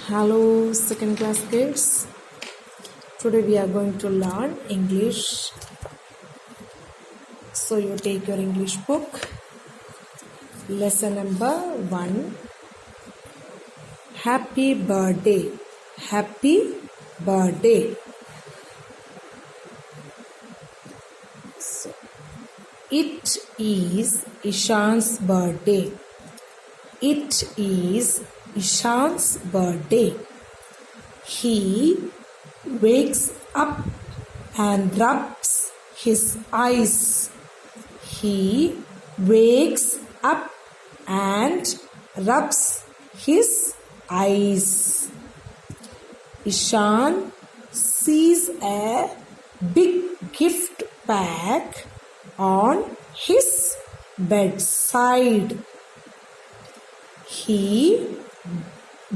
Hello, second class kids. Today we are going to learn English. So you take your English book. Lesson number 1. Happy birthday. Happy birthday. So, it is Ishan's birthday. It is Ishan's birthday. He wakes up and rubs his eyes. He wakes up and rubs his eyes. Ishan sees a big gift pack on his bedside. He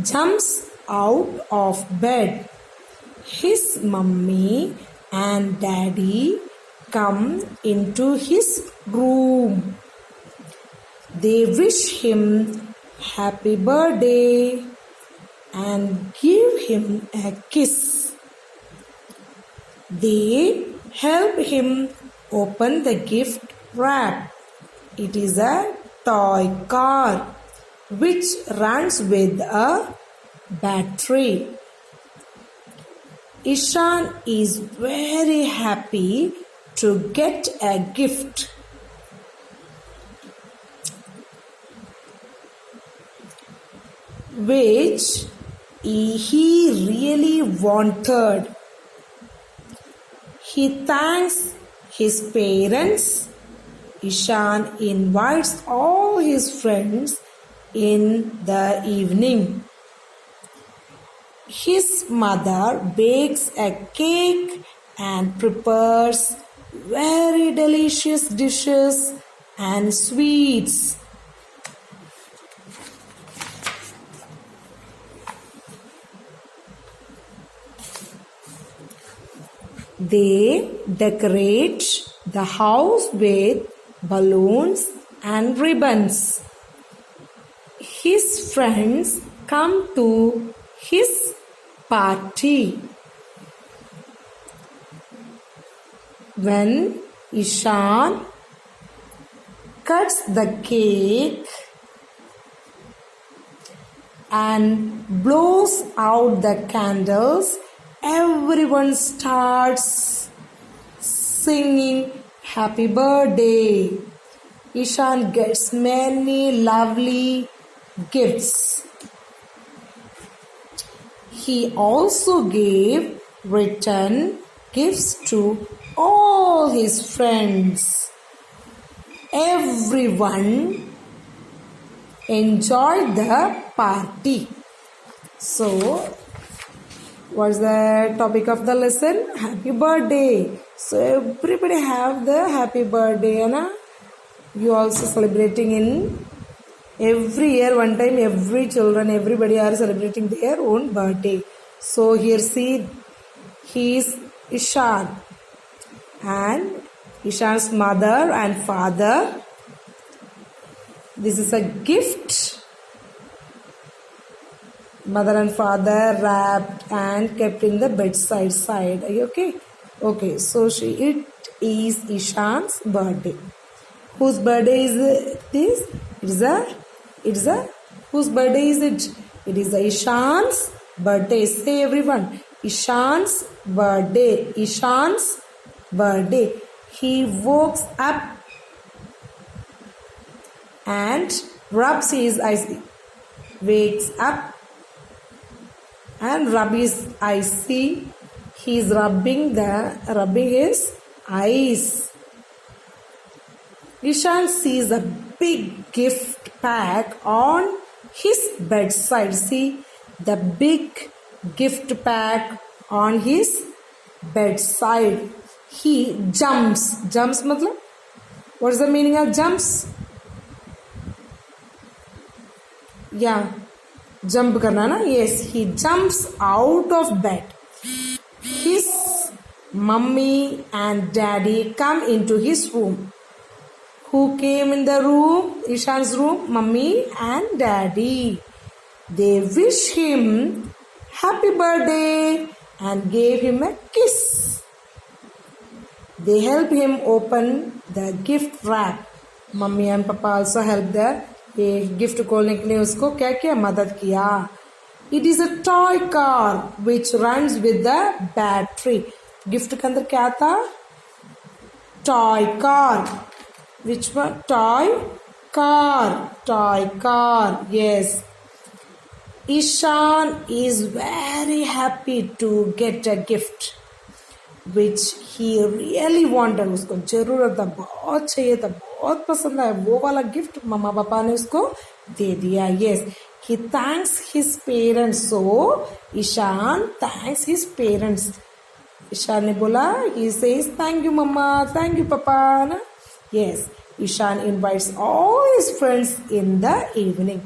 jumps out of bed. His mummy and daddy come into his room. They wish him happy birthday and give him a kiss. They help him open the gift wrap. It is a toy car which runs with a battery. Ishan is very happy to get a gift. Which he really wanted. He thanks his parents. Ishan invites all his friends in the evening. His mother bakes a cake and prepares very delicious dishes and sweets. They decorate the house with balloons and ribbons. His friends come to his party. When Ishan cuts the cake and blows out the candles, everyone starts singing happy birthday. Ishan gets many lovely gifts. He also gave written gifts to all his friends. Everyone enjoyed the party. So, what's the topic of the lesson? Happy birthday. So everybody have the happy birthday, Anna. You also celebrating in every year, one time everybody are celebrating their own birthday. So here see, he is Ishan and Ishan's mother and father. This is a gift. Mother and father wrapped and kept in the bedside side. Are you okay? Okay, so it is Ishan's birthday. Whose birthday is this? It's a whose birthday is it? It is Ishan's birthday. Say everyone. Ishan's birthday. Ishan's birthday. He wakes up and rubs his eyes. Wakes up and rub his eyes. See, he is rubbing his eyes. Ishan sees a big gift pack on his bedside. See the big gift pack on his bedside. He jumps. Jumps matlab? What is the meaning of jumps? Yeah. Jump karna na? Yes, he jumps out of bed. His mummy and daddy come into his room. Who came in the room? Ishan's room? Mummy and daddy. They wish him happy birthday and gave him a kiss. They helped him open the gift wrap. Mummy and Papa also helped the gift खोलने के लिए उसको क्या किया मदद किया. It is a toy car which runs with the battery. Gift के अंदर क्या था? Toy car. Which one? Toy car. Toy car. Yes. Ishan is very happy to get a gift which he really wanted. उसको जरूरत था, बहुत चाहिए था, बहुत पसंद आया वो वाला गिफ्ट मम्मा पापा ने उसको दे दिया. Yes. He thanks his parents. So Ishan thanks his parents. Ishan ने बोला, he says thank you mama, thank you papa. ना? Yes. Ishan invites all his friends in the evening.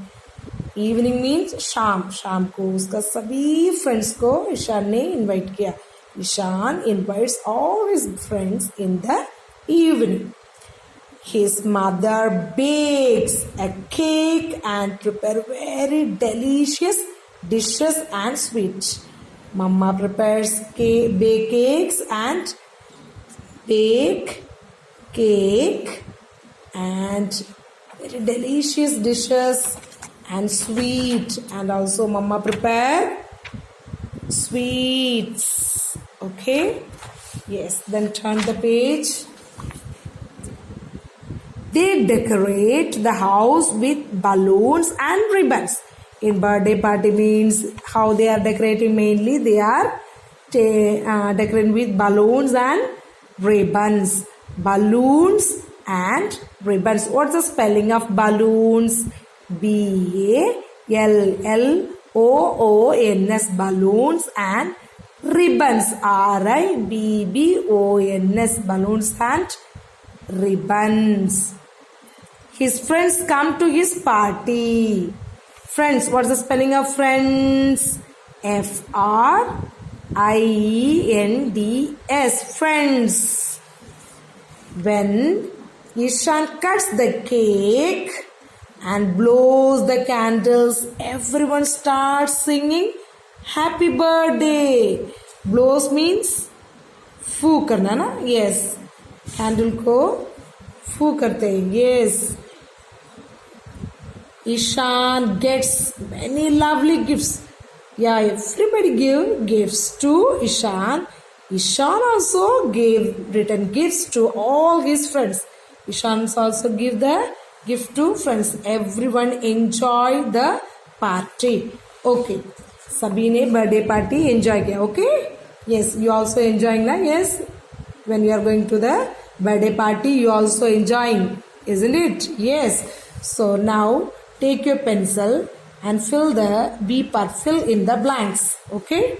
Evening means शाम. शाम को उसका सभी friends को ईशान ने invite किया. Ishan invites all his friends in the evening. His mother bakes a cake and prepare very delicious dishes and sweets. Mama prepares bake cakes and bake cake and very delicious dishes and sweet, and also mama prepare sweets. Okay, yes, then turn the page. They decorate the house with balloons and ribbons. In birthday party means how they are decorating, mainly they are decorating with balloons and ribbons. Balloons and ribbons. What's the spelling of balloons? B-A-L-L-O-O-N-S. Balloons and ribbons. R-I-B-B-O-N-S. Balloons and ribbons. His friends come to his party. Friends, what's the spelling of friends? F-R-I-E-N-D-S. Friends. When Ishan cuts the cake and blows the candles, everyone starts singing happy birthday. Blows means फू करना ना. Yes. Candle को फू करते हैं. Yes. Ishan gets many lovely gifts. Yeah, everybody give gifts to Ishan. Ishan also gave written gifts to all his friends. Ishan also give the gift to friends. Everyone enjoy the party. Okay. सभी ने birthday party enjoy किया. Okay. Yes, you also enjoying ना. Yes. When you are going to the birthday party, you also enjoying, isn't it? Yes. So now take your pencil and fill in the blanks. Okay.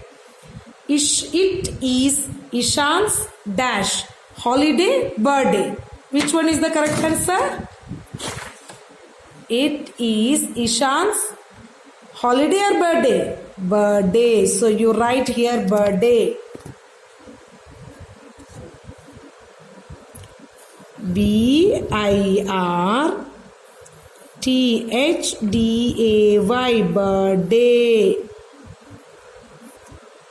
It is Ishan's dash holiday birthday. Which one is the correct answer? It is Ishan's holiday or birthday? Birthday. So you write here birthday. B-I-R-T-H-D-A-Y. Birthday.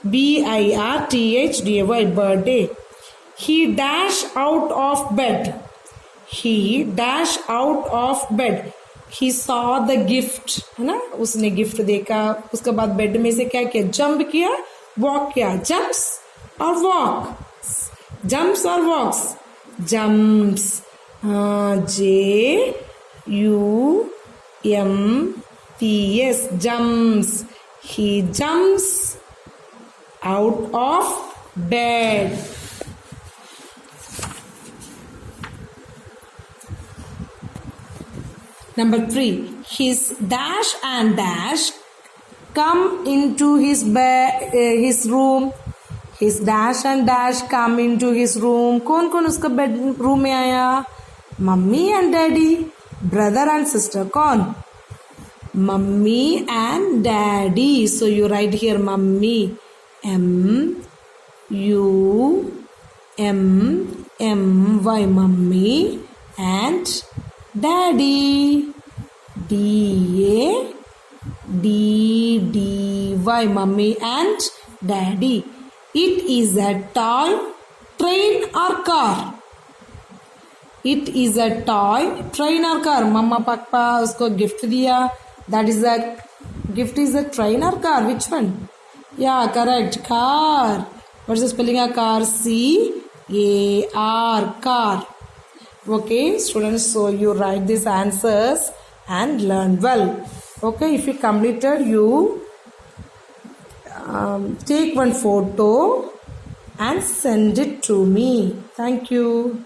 B-I-R-T-H-D-A-Y. Birthday. He dashed out of bed. He dashed out of bed. He saw the gift. है ना, उसने gift देखा. उसके बाद bed में से क्या किया? जंप किया, वॉक किया. जंप्स और वॉक. जंप्स और वॉक्स. Jumps. J-U-M-P-S. Jumps. He jumps out of bed. Number 3. His dash and dash come into his room. His dash and dash come into his room. कौन कौन उसका bedroom में आया? Mummy and daddy, brother and sister. कौन? Mummy and daddy. So you write here mummy. M-U-M-M-Y. Mummy and daddy. D-A-D-D-Y. Why, mummy and daddy? It is a toy, train or car? It is a toy, train or car? मम्मा पापा उसको gift दिया. That is a gift is a train or car? Which one? Yeah, correct. Car. What's the spelling of car? C-A-R. Car. Okay, students. So you write these answers and learn well. Okay, if you completed, you take one photo and send it to me. Thank you.